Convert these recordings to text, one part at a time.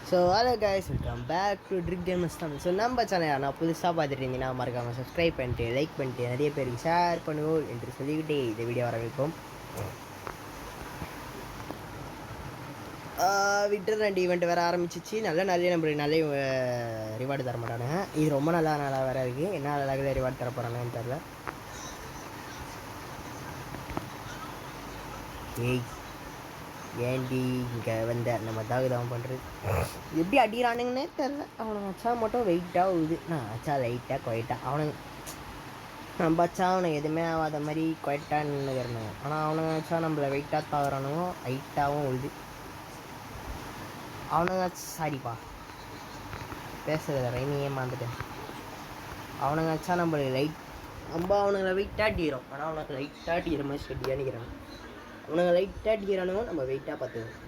So hello guys, welcome back to Trick Gamers Tamil. So நம்ம channel நான் புதுசாக பார்த்துட்டு இருந்தீங்கன்னா மறக்காமல் சப்ஸ்கிரைப் பண்ணிட்டு லைக் பண்ணிட்டு நிறைய பேருக்கு ஷேர் பண்ணுவோம் என்று சொல்லிக்கிட்டே இந்த வீடியோ வரவேற்போம். விட்டர் ஈவெண்ட் வேறு ஆரம்பிச்சிச்சு. நிறைய நம்மளுக்கு நல்ல ரிவார்டு தர மாட்டானுங்க. இது ரொம்ப நல்லா வேறு இருக்குது. என்ன அழகாக ரிவார்டு தர போகிறாங்கன்னு தெரில. ஏய் ஏண்டி இங்கே வந்த நம்ம தாகுதான் பண்ணுறது எப்படி அடிக்கிறானுங்கன்னே தெரில. அவனுங்க வச்சா மட்டும் வெயிட்டாக உழுது, நான் வச்சா லைட்டாக குவைட்டாக. அவனுங்க நம்ம வச்சா அவனுக்கு எதுவுமே ஆகாத மாதிரி குவைட்டாக நின்றுக்கிறானுங்க. ஆனால் அவனுங்க வச்சா நம்மளை வெயிட்டாக தாகுறானுங்க, ஹைட்டாகவும் உழுது. அவனுங்க சாரிப்பா பேசுகிறத ரைனியே மாந்துட்டேன். அவனுங்க வச்சா நம்மளுக்கு நம்ம அவனுங்களை வெயிட்டாக அடிக்கிறோம், ஆனால் அவனுக்கு லைட்டாக அடிக்கிற மாதிரி ஸ்டெடியாக நிற்கிறாங்க. அவனுங்க லைட்டாக அடிக்கிறானுங்க, நம்ம வெயிட்டாக பார்த்துக்கணும்.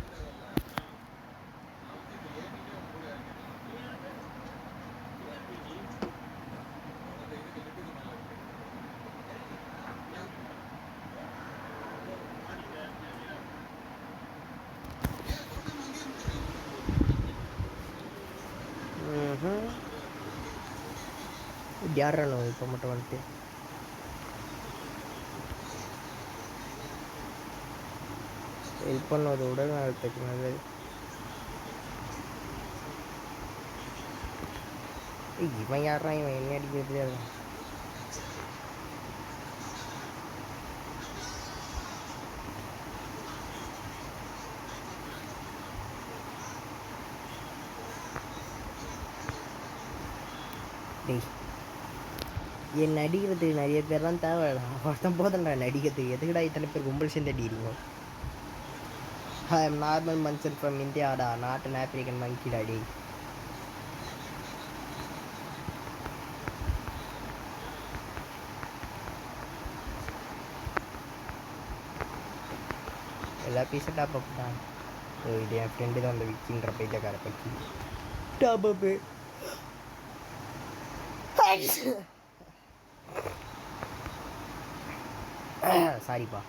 யாரும் இப்போ மட்டும் வந்துட்டு ஹெல்ப் பண்ணது உடல் நலத்துக்கு நல்லது. இவன் யாரா, இவன் என்ன அடிக்கிறதே இருக்கும். என் அடிக்கிறதுக்கு நிறைய பேர்லாம் தேவையில்ல, ஒருத்தன் போதண்டா நடிக்கிறதுக்கு. எதுக்குடா இத்தனை பேர் கும்பல் சேர்ந்து அடிக்கிறீங்க? ஐ எம் நார்மல் மன்சன் ஃப்ரம் இந்தியாடா, நாட் அன் ஆப்ரிக்கன் மங்கிடா. டே எல்லா பீஸும் டாப் அப் தான். இது என் ஃப்ரெண்டு தான், அந்த விக்கின்ற பைத்தியக்கார பக்கி டாப் அப்பு. சாரிப்பா.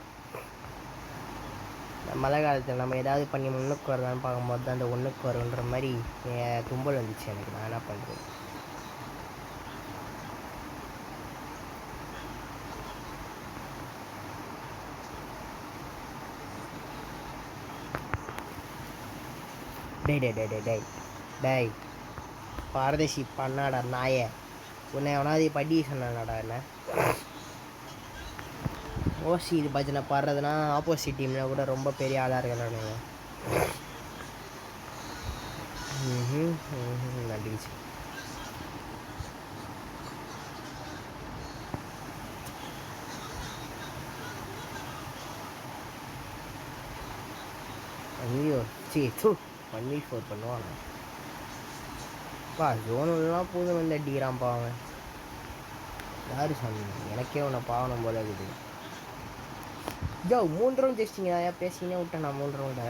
மழை காலத்தில் நம்ம ஏதாவது பண்ணி முன்னுக்கு வரதான்னு பார்க்கும்போது தான் அந்த ஒன்றுக்கு வருன்ற மாதிரி தும்பல் வந்துச்சு எனக்கு. நான் என்ன பண்ணுறது? டேய் டே டே டே டேய் டேய் பாரதேசி பண்ணாடா நாய. உன்னை எவனாவது படி சொன்னாடா என்ன? ஓசி இது பஜனை பாடுறதுனா ஆப்போசிட் டீமில் கூட ரொம்ப பெரிய ஆளாக இருக்கிறானுங்க. நடிச்சு ஐயோ 1v4 பண்ணுவாங்க. ஜோனுலாம் போதும் வந்து அடிக்கிறான் பாவன். யாரு சொன்னீங்க? எனக்கே உன்னை பாவனம் போல இருக்குது. 3 ரவுண்ட் ஜெயிச்சிங்க. பேசினே விட்டேன் நான் 3 ரவுண்டை.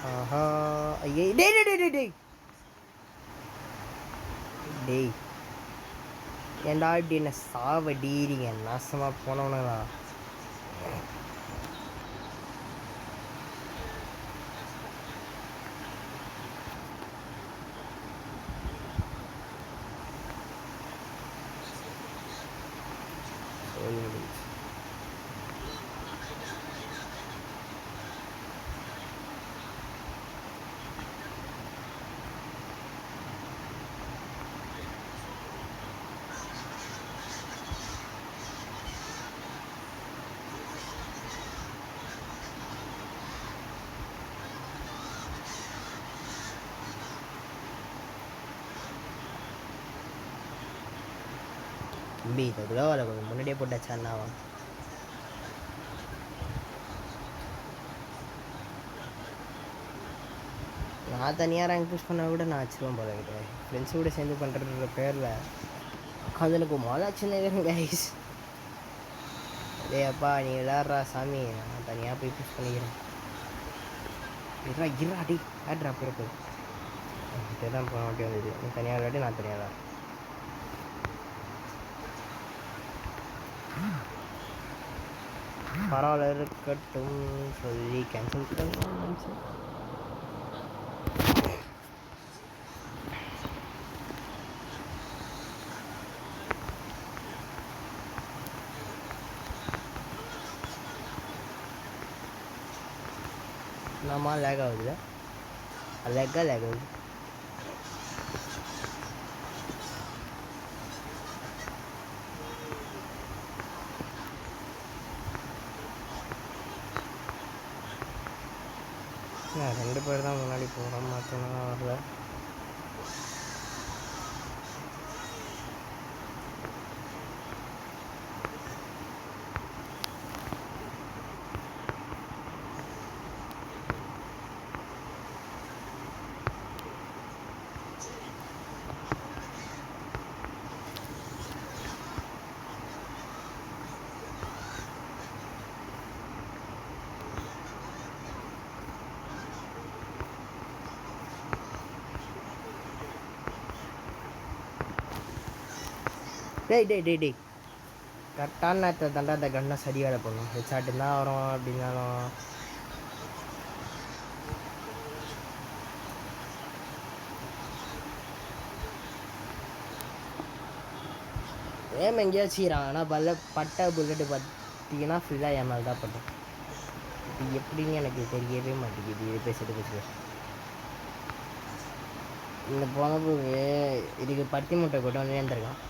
ஆஹா ஐயே டேய் டேய் டேய் டேய் டேய் ஏன்டா இப்படி என்ன சாவடிறீங்க? நாசமாக போனவனுங்களா? தம்பி இந்த குளோவில் கொஞ்சம் முன்னாடியே போட்டாச்சா அண்ணாவா? நான் தனியாக ரேங்க் புஷ் பண்ணால் கூட நான் வச்சுருவேன் போல. ஃப்ரெண்ட்ஸு கூட சேர்ந்து பண்ணுறதுன்ற பேரில் அதுக்கு மொதல் சின்ன கைஸ். டேய் நீ விளாட்றா சாமி, நான் தனியாக போய் புஷ் பண்ணிக்கிறேன். இறாடி ஆட்ரா பிறப்பு தான் போன வாட்டி வந்தது. நீ தனியாக விளையாடி, நான் தனியாக விளாட்றேன். பரவாயில்ல இருக்கட்டும் சொல்லி கேன்சல் பண்ண. என்னம்மா லேக் ஆகுதுல்ல, லேக் ஆகுது. ரெண்டு பேர் தான் முன்னாடி போகிறோம், மற்றவங்க வரல. டேய் கரெக்டான நேரத்தில் தாண்டா அந்த கண்ணை சரி வேலை பண்ணும். ஹெச்சாட்டு தான் வரும் அப்படின்னாலும். ஏன் எங்கேயாச்சும் வச்சுக்கிறான். ஆனால் பட்டை புல்லட்டு பார்த்தீங்கன்னா ஃபுல்லாக என் மேலே தான் பட்டோம். இது எப்படின்னு எனக்கு தெரியவே மாட்டேங்குது. இது பேசிட்டு இந்த பொழப்புக்கு இதுக்கு பருத்தி மூட்டை கொண்டு வந்து இருந்திருக்கான்.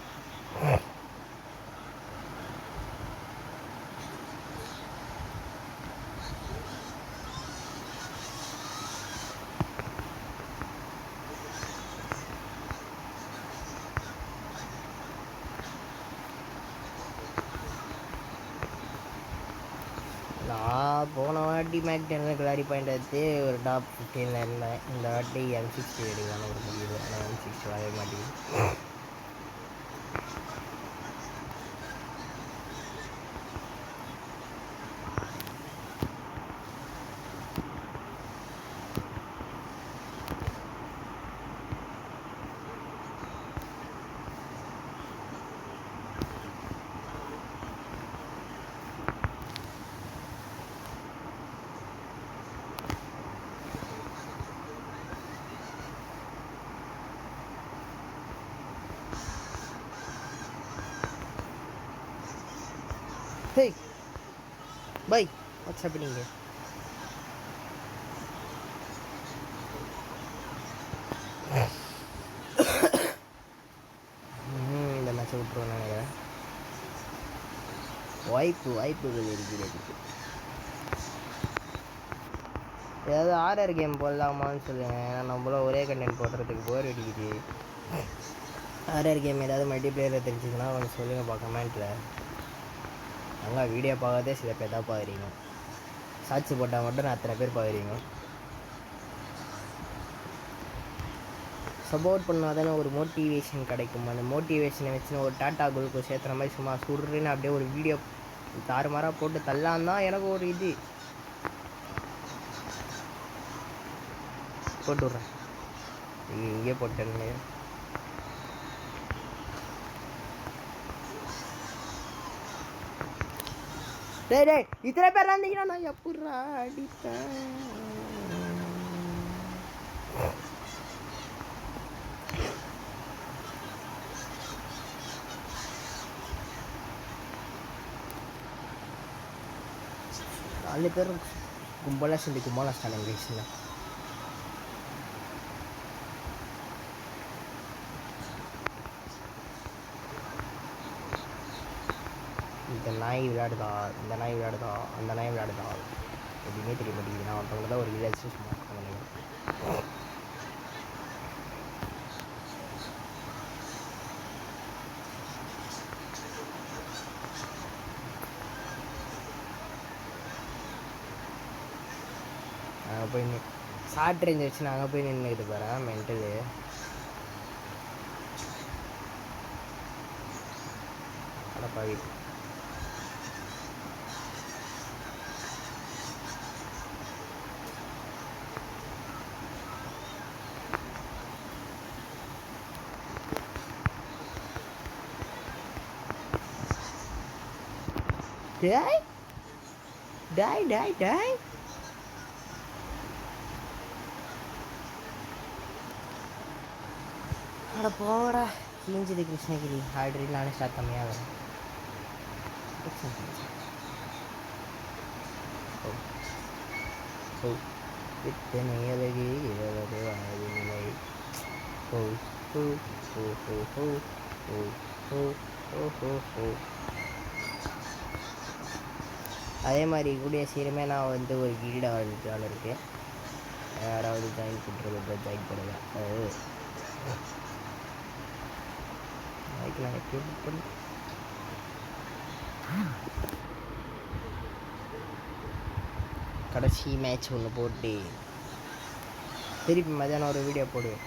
நான் போன வாட்டி மேக்டனில் கிளாரி பாயிண்ட் எடுத்து ஒரு டாப் 15 இருந்தேன். இந்த வாட்டி M60 எடுக்கலான்னு ஒரு முடியுது. ஆனால் M60 வரவே மாட்டேங்குது. Hey, bye. What's happening here? இந்த மேட்சை விட்டுருவோம் நினைக்கிறேன். வாய்ப்புகள் இருக்கிறது. ஏதாவது ஆர்ஆர் கேம் போடலாமான்னு சொல்லுங்கள். ஏன்னா நம்மளும் ஒரே கண்டென்ட் போடுறதுக்கு போர் அடிக்குது. ஆர்ஆர் கேம் ஏதாவது மல்டிப்ளேயரில் தெரிஞ்சுதுன்னா கொஞ்சம் சொல்லுங்கப்பா கமெண்ட்டில். அங்கே வீடியோ பார்க்காதே சில பேர் தான் பார்க்குறீங்க. சாட்சி போட்டால் மட்டும் நான் அத்தனை பேர் பார்க்குறீங்க. சப்போர்ட் பண்ணால் தானே ஒரு மோட்டிவேஷன் கிடைக்கும். அந்த மோட்டிவேஷனை வச்சுன்னு ஒரு டாட்டா குழுக்கு சேர்த்துற மாதிரி சும்மா சுடுறேன்னு அப்படியே ஒரு வீடியோ தாறுமாறாக போட்டு தள்ளான் தான் எனக்கு ஒரு இது போட்டு விட்றேன். இங்கே போட்டேன்னு டேய் இத்தனை பேர் இருந்தீங்கன்னா நான் எப்படா அடிப்பேன். நாலு பேர் கும்பலாக சொல்லி கும்பலாக ஸ்டாலிங் கைஸ்ல. இந்த நாய் விளையாடுதா, இந்த நாய் விளையாடுதா, அந்த நாய் விளையாடுதா எதுவுமே தெரிய மாட்டேங்குது. நான் ஒருத்தவங்க தான் ஒரு வில்லேஜ் சும்மா அங்கே போய் ஷார்ட் ரேஞ்ச் வச்சு நாங்கள் போய் நின்றுக்கிட்டு போகிறேன் மென்டலு. அடப்பாவி. டேய் டேய் டேய் டேய் அட போடா. கீஞ்சிது கிருஷ்ணகிரி. ஆல்ரெடி நானே ஸ்டார்ட் கம்மியாக வரேன். ஓ இத்தனை அழகு இருபது வாழ்வில்லை. ஓ ஓ ஓ ஓ ஓ ஓ ஓ ஓ ஓ ஓ. அதே மாதிரி கூடிய சீரமே நான் வந்து ஒரு கில்டு ஆர்டருக்கு யாராவது ஜாயின் பண்ணுறது ஜாயின் பண்ணுவேன். அதுக்கு நான் எப்படி பண்ண கடைசி மேட்ச் ஒன்று போட்டு திருப்பி மதியானம் ஒரு வீடியோ போடுவேன்.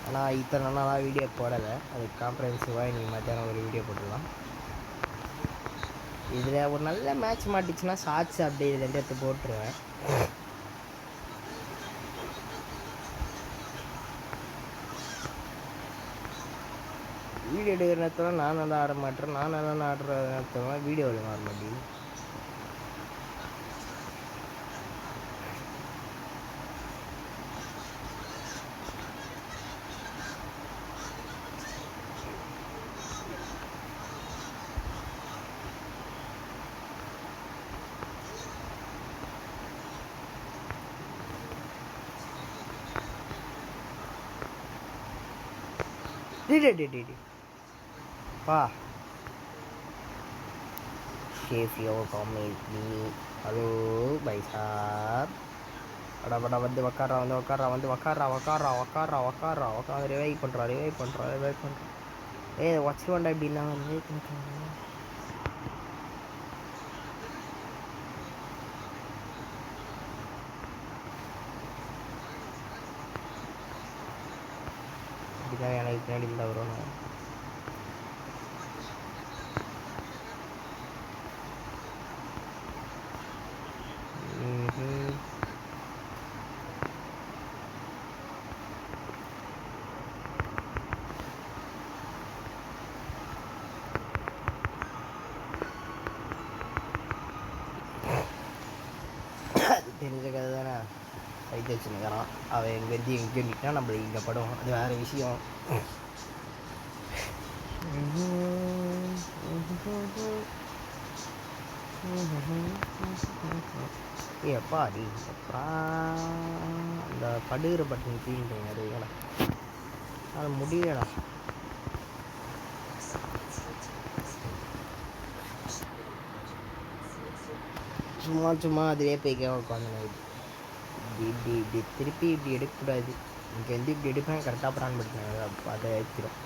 ஆனால் இத்தனை நாளாக வீடியோ போடலை. அதுக்கு காம்ப்ரமைசிவாக இன்றைக்கி மத்தியானம் ஒரு வீடியோ போட்டுடலாம். இதில் ஒரு நல்ல மேட்ச் மாட்டிச்சுன்னா ஷார்ட்ஸ் அப்படி இது ரெண்டு எடுத்து போட்டுருவேன். வீடியோ எடுக்கிற நேரத்தில் நான் நல்லா ஆட மாட்டேன். நான் நல்லா ஆடுற நேரத்தில் வீடியோ ஒழுங்காக ஆட மாட்டேங்குது. पा शेफ यो कॉमेडी हेलो भाई साहब बड़ा बड़ा வந்து உக்கார ரிவைவ் பண்ணுறா ஏய் வச்சுருவாண்டா இப்படின்னா ரிவைவ் பண்ணுறாங்க. இப்படிதான் எனக்கு பின்னாடி இருந்தால் வரணும். தெரிஞ்ச கதை தானே. சைட் வச்சுருக்கிறான் அவன் எங்கேருந்து எங்கே நிற்கா நம்மளுக்கு இங்கே படம். அது வேறு விஷயம். எப்பா அடி எப்பா அந்த படுகிற பட்டன் தீண்டேன். அது வேணா அது முடியலடா. சும்மா சும்மா அதிலே போய்க்க உட்காந்து இப்படி திருப்பி இப்படி எடுக்கக்கூடாது. இங்கே வந்து இப்படி எடுப்பேன் கரெக்டாக பிரான் படுத்தினேன். அதை ஏற்றிடும்.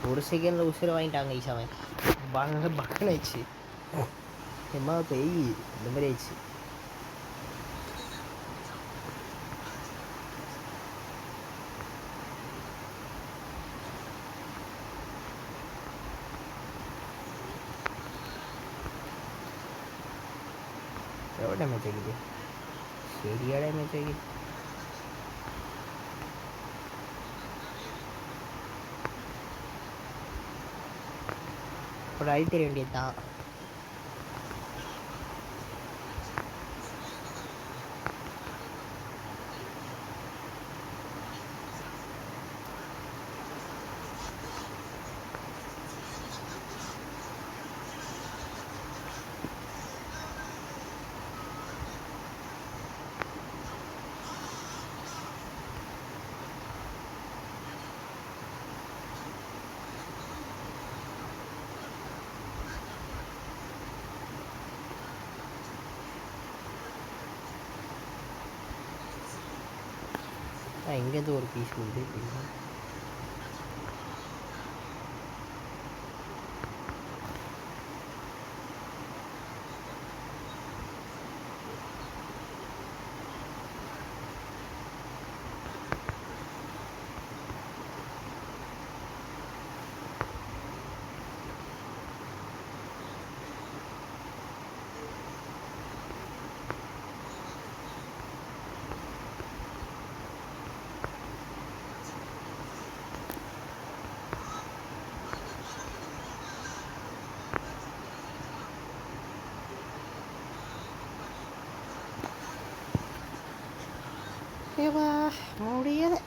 ஒரு செகண்டில் உசுரை வாங்கிட்டாங்க ஈஷாவன். பக்கன் ஆயிடுச்சு. எம்மா பெய் இந்த மாதிரி ஆயிடுச்சு. எவ்வளோ டேமேஜ் ஆகிது? சரியா டேமேஜ் ஆகிது. ஒரு அழுத்திட வேண்டியது தான். எங்கேருந்து ஒரு பீஸ் வந்து முடியலை.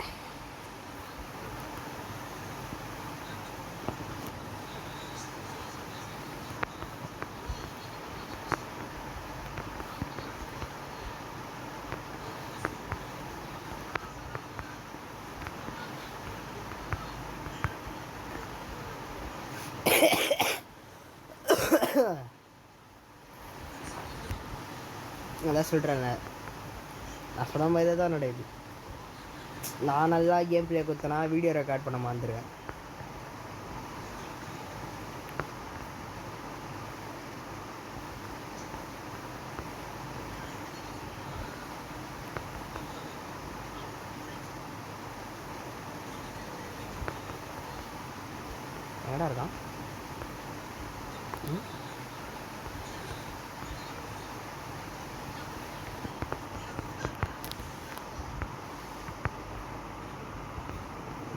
அதான் சொல்கிறேன்ல, நான் சொன்ன மாதிரி தான் நடக்குது. நான் நல்லா கேம் பிளே கொடுத்தனா வீடியோ ரெக்கார்ட் பண்ண மாந்துருவேன். எங்கடா இருக்கான்?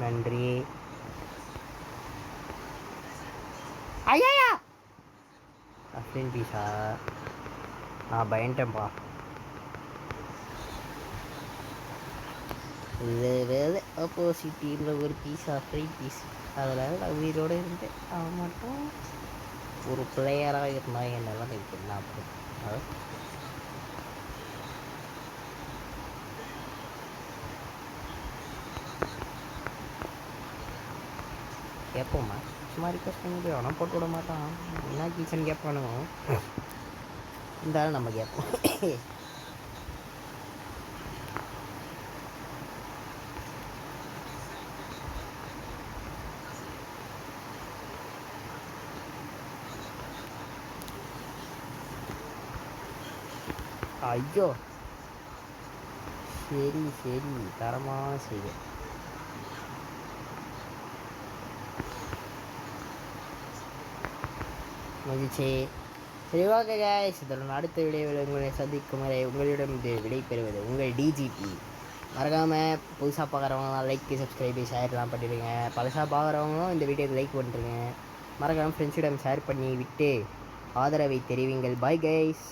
நன்றி. ஐயா அஃப்ரின் பீஸா? நான் பயன்ட்டேன்ப்பா. வேறு ஆப்போசிட்டின்ற ஒரு பீஸ் அஃப்ரின் பீஸ், அதில் நான் உயிரோடு இருந்தேன். அவன் மட்டும் ஒரு பிளேயராக இருந்தால் என்னெல்லாம் இருக்கு. நான் அப்படி கேட்போம்மா, சும்மா ரிக்வஸ்ட் பண்ணி போய் அவனை போட்டு விட மாட்டான். என்ன கீச்சன் கேட்பானோ இருந்தாலும் நம்ம கேட்போம். ஐயோ சரி சரி, தரமாக செய்ய. மகிழ்ச்சி. சரி, ஓகே கைஸ், இதோட அடுத்த வீடியோவில் உங்களை சந்திக்கும் வரை உங்களிடம் விடை பெறுவது உங்கள் டிஜிபி. மறக்காமல் புதுசாக பார்க்குறவங்களாம் லைக், சப்ஸ்கிரைபு, ஷேர்லாம் பண்ணிடுங்க. பழசாக பார்க்குறவங்களும் இந்த வீடியோக்கு லைக் பண்ணுறேங்க. மறக்காமல் ஃப்ரெண்ட்ஸிடம் ஷேர் பண்ணி விட்டு ஆதரவை தெரிவிங்கள். Bye guys.